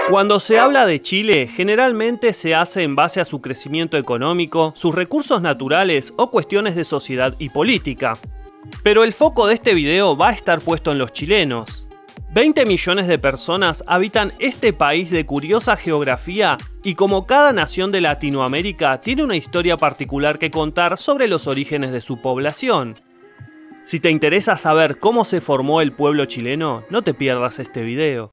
Cuando se habla de Chile, generalmente se hace en base a su crecimiento económico, sus recursos naturales o cuestiones de sociedad y política. Pero el foco de este video va a estar puesto en los chilenos. 20 millones de personas habitan este país de curiosa geografía y como cada nación de Latinoamérica tiene una historia particular que contar sobre los orígenes de su población. Si te interesa saber cómo se formó el pueblo chileno, no te pierdas este video.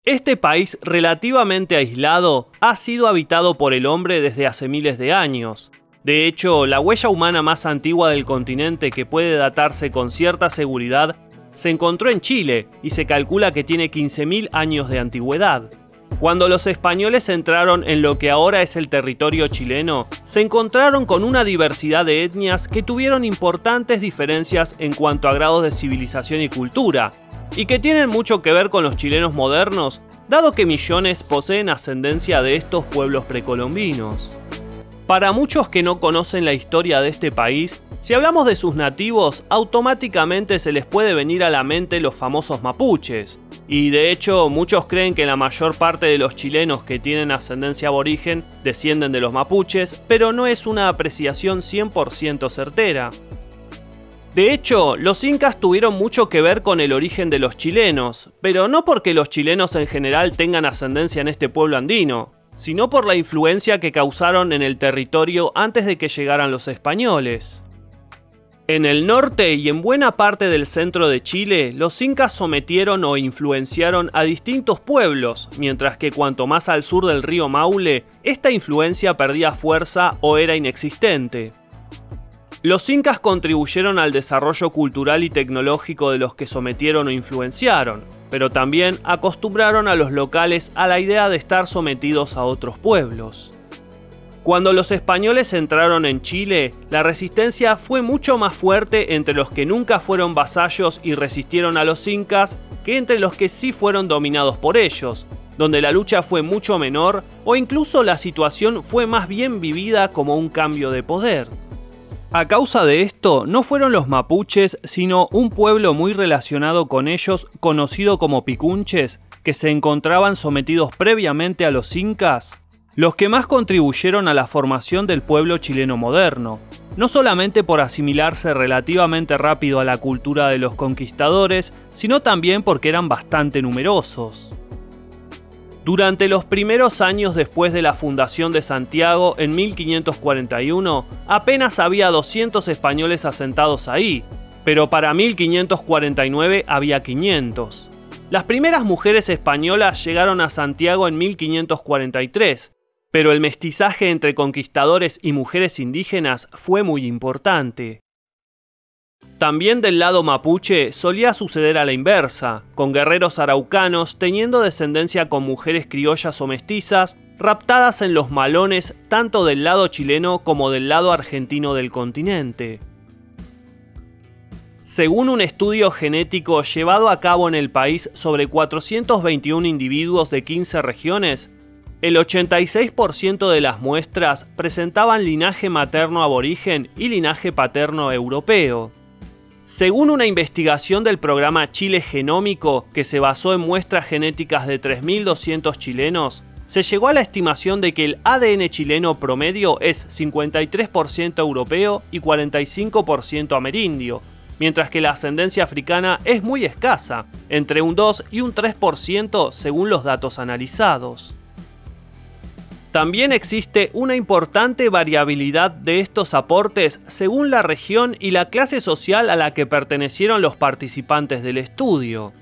Este país relativamente aislado ha sido habitado por el hombre desde hace miles de años. De hecho, la huella humana más antigua del continente que puede datarse con cierta seguridad se encontró en Chile y se calcula que tiene 15.000 años de antigüedad. Cuando los españoles entraron en lo que ahora es el territorio chileno, se encontraron con una diversidad de etnias que tuvieron importantes diferencias en cuanto a grados de civilización y cultura, y que tienen mucho que ver con los chilenos modernos, dado que millones poseen ascendencia de estos pueblos precolombinos. Para muchos que no conocen la historia de este país, si hablamos de sus nativos, automáticamente se les puede venir a la mente los famosos mapuches. Y de hecho, muchos creen que la mayor parte de los chilenos que tienen ascendencia aborigen descienden de los mapuches, pero no es una apreciación 100% certera. De hecho, los incas tuvieron mucho que ver con el origen de los chilenos, pero no porque los chilenos en general tengan ascendencia en este pueblo andino, sino por la influencia que causaron en el territorio antes de que llegaran los españoles. En el norte y en buena parte del centro de Chile, los incas sometieron o influenciaron a distintos pueblos, mientras que cuanto más al sur del río Maule, esta influencia perdía fuerza o era inexistente. Los incas contribuyeron al desarrollo cultural y tecnológico de los que sometieron o influenciaron, pero también acostumbraron a los locales a la idea de estar sometidos a otros pueblos. Cuando los españoles entraron en Chile, la resistencia fue mucho más fuerte entre los que nunca fueron vasallos y resistieron a los incas que entre los que sí fueron dominados por ellos, donde la lucha fue mucho menor o incluso la situación fue más bien vivida como un cambio de poder. A causa de esto, no fueron los mapuches, sino un pueblo muy relacionado con ellos, conocido como picunches, que se encontraban sometidos previamente a los incas, los que más contribuyeron a la formación del pueblo chileno moderno, no solamente por asimilarse relativamente rápido a la cultura de los conquistadores, sino también porque eran bastante numerosos. Durante los primeros años después de la fundación de Santiago en 1541, apenas había 200 españoles asentados ahí, pero para 1549 había 500. Las primeras mujeres españolas llegaron a Santiago en 1543, pero el mestizaje entre conquistadores y mujeres indígenas fue muy importante. También del lado mapuche solía suceder a la inversa, con guerreros araucanos teniendo descendencia con mujeres criollas o mestizas, raptadas en los malones tanto del lado chileno como del lado argentino del continente. Según un estudio genético llevado a cabo en el país sobre 421 individuos de 15 regiones, el 86% de las muestras presentaban linaje materno aborigen y linaje paterno europeo. Según una investigación del programa Chile Genómico, que se basó en muestras genéticas de 3.200 chilenos, se llegó a la estimación de que el ADN chileno promedio es 53% europeo y 45% amerindio, mientras que la ascendencia africana es muy escasa, entre un 2 y un 3% según los datos analizados. También existe una importante variabilidad de estos aportes según la región y la clase social a la que pertenecieron los participantes del estudio.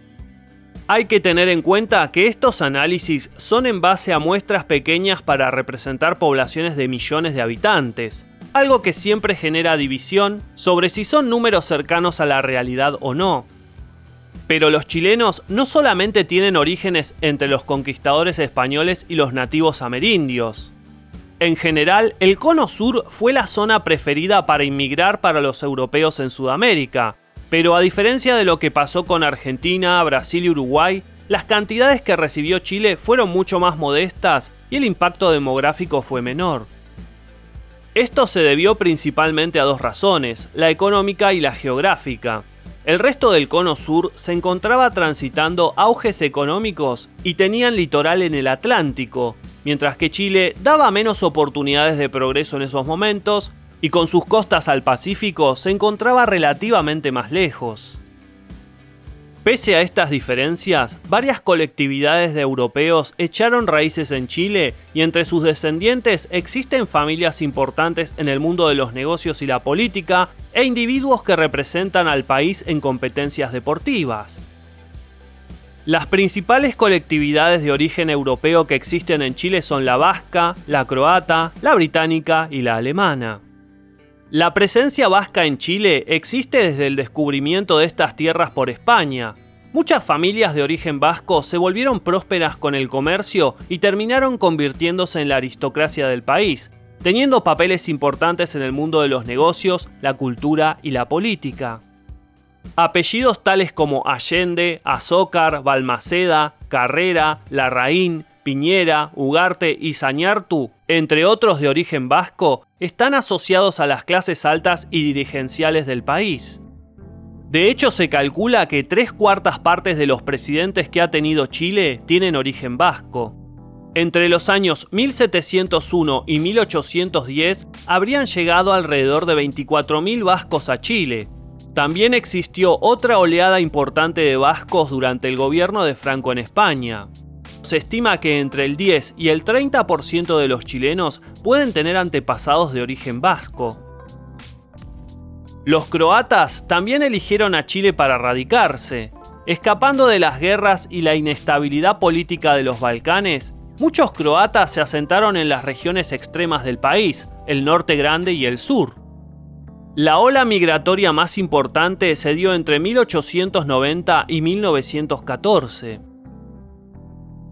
Hay que tener en cuenta que estos análisis son en base a muestras pequeñas para representar poblaciones de millones de habitantes, algo que siempre genera división sobre si son números cercanos a la realidad o no. Pero los chilenos no solamente tienen orígenes entre los conquistadores españoles y los nativos amerindios. En general, el Cono Sur fue la zona preferida para inmigrar para los europeos en Sudamérica, pero a diferencia de lo que pasó con Argentina, Brasil y Uruguay, las cantidades que recibió Chile fueron mucho más modestas y el impacto demográfico fue menor. Esto se debió principalmente a dos razones, la económica y la geográfica. El resto del cono sur se encontraba transitando auges económicos y tenían litoral en el Atlántico, mientras que Chile daba menos oportunidades de progreso en esos momentos y con sus costas al Pacífico se encontraba relativamente más lejos. Pese a estas diferencias, varias colectividades de europeos echaron raíces en Chile y entre sus descendientes existen familias importantes en el mundo de los negocios y la política e individuos que representan al país en competencias deportivas. Las principales colectividades de origen europeo que existen en Chile son la vasca, la croata, la británica y la alemana. La presencia vasca en Chile existe desde el descubrimiento de estas tierras por España. Muchas familias de origen vasco se volvieron prósperas con el comercio y terminaron convirtiéndose en la aristocracia del país, teniendo papeles importantes en el mundo de los negocios, la cultura y la política. Apellidos tales como Allende, Azócar, Balmaceda, Carrera, Larraín, Piñera, Ugarte y Zañartu, entre otros de origen vasco, están asociados a las clases altas y dirigenciales del país. De hecho, se calcula que 3/4 partes de los presidentes que ha tenido Chile tienen origen vasco. Entre los años 1701 y 1810 habrían llegado alrededor de 24.000 vascos a Chile. También existió otra oleada importante de vascos durante el gobierno de Franco en España. Se estima que entre el 10 y el 30% de los chilenos pueden tener antepasados de origen vasco. Los croatas también eligieron a Chile para radicarse. Escapando de las guerras y la inestabilidad política de los Balcanes, muchos croatas se asentaron en las regiones extremas del país, el norte grande y el sur. La ola migratoria más importante se dio entre 1890 y 1914.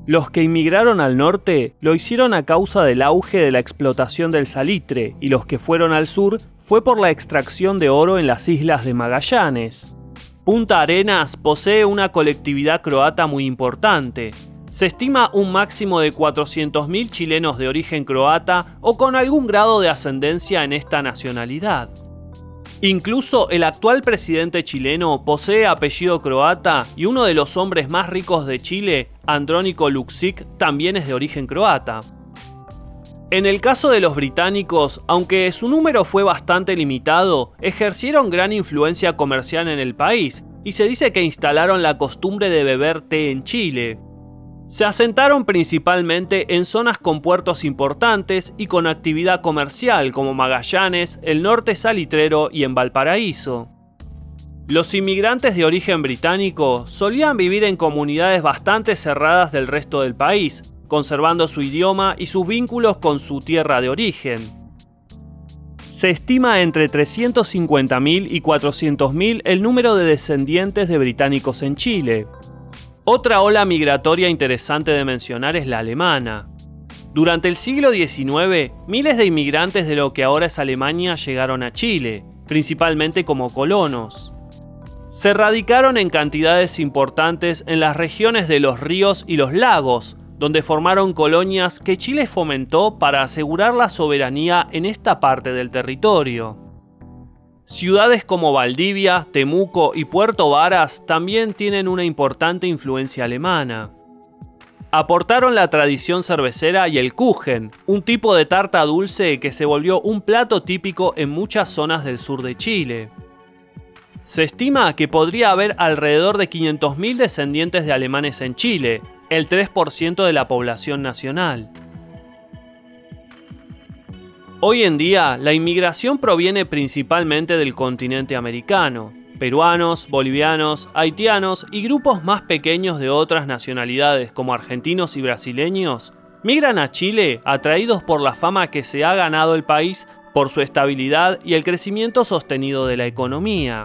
Los que inmigraron al norte lo hicieron a causa del auge de la explotación del salitre y los que fueron al sur fue por la extracción de oro en las islas de Magallanes. Punta Arenas posee una colectividad croata muy importante. Se estima un máximo de 400.000 chilenos de origen croata o con algún grado de ascendencia en esta nacionalidad. Incluso el actual presidente chileno posee apellido croata y uno de los hombres más ricos de Chile, Andrónico Luksic, también es de origen croata. En el caso de los británicos, aunque su número fue bastante limitado, ejercieron gran influencia comercial en el país y se dice que instalaron la costumbre de beber té en Chile. Se asentaron principalmente en zonas con puertos importantes y con actividad comercial como Magallanes, el norte salitrero y en Valparaíso. Los inmigrantes de origen británico solían vivir en comunidades bastante cerradas del resto del país, conservando su idioma y sus vínculos con su tierra de origen. Se estima entre 350.000 y 400.000 el número de descendientes de británicos en Chile. Otra ola migratoria interesante de mencionar es la alemana. Durante el siglo XIX, miles de inmigrantes de lo que ahora es Alemania llegaron a Chile, principalmente como colonos. Se radicaron en cantidades importantes en las regiones de los ríos y los lagos, donde formaron colonias que Chile fomentó para asegurar la soberanía en esta parte del territorio. Ciudades como Valdivia, Temuco y Puerto Varas también tienen una importante influencia alemana. Aportaron la tradición cervecera y el Kuchen, un tipo de tarta dulce que se volvió un plato típico en muchas zonas del sur de Chile. Se estima que podría haber alrededor de 500.000 descendientes de alemanes en Chile, el 3% de la población nacional. Hoy en día, la inmigración proviene principalmente del continente americano. Peruanos, bolivianos, haitianos y grupos más pequeños de otras nacionalidades como argentinos y brasileños migran a Chile atraídos por la fama que se ha ganado el país por su estabilidad y el crecimiento sostenido de la economía.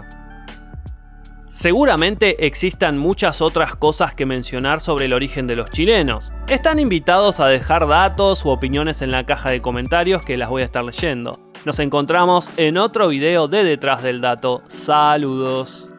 Seguramente existan muchas otras cosas que mencionar sobre el origen de los chilenos. Están invitados a dejar datos u opiniones en la caja de comentarios que las voy a estar leyendo. Nos encontramos en otro video de Detrás del Dato. Saludos.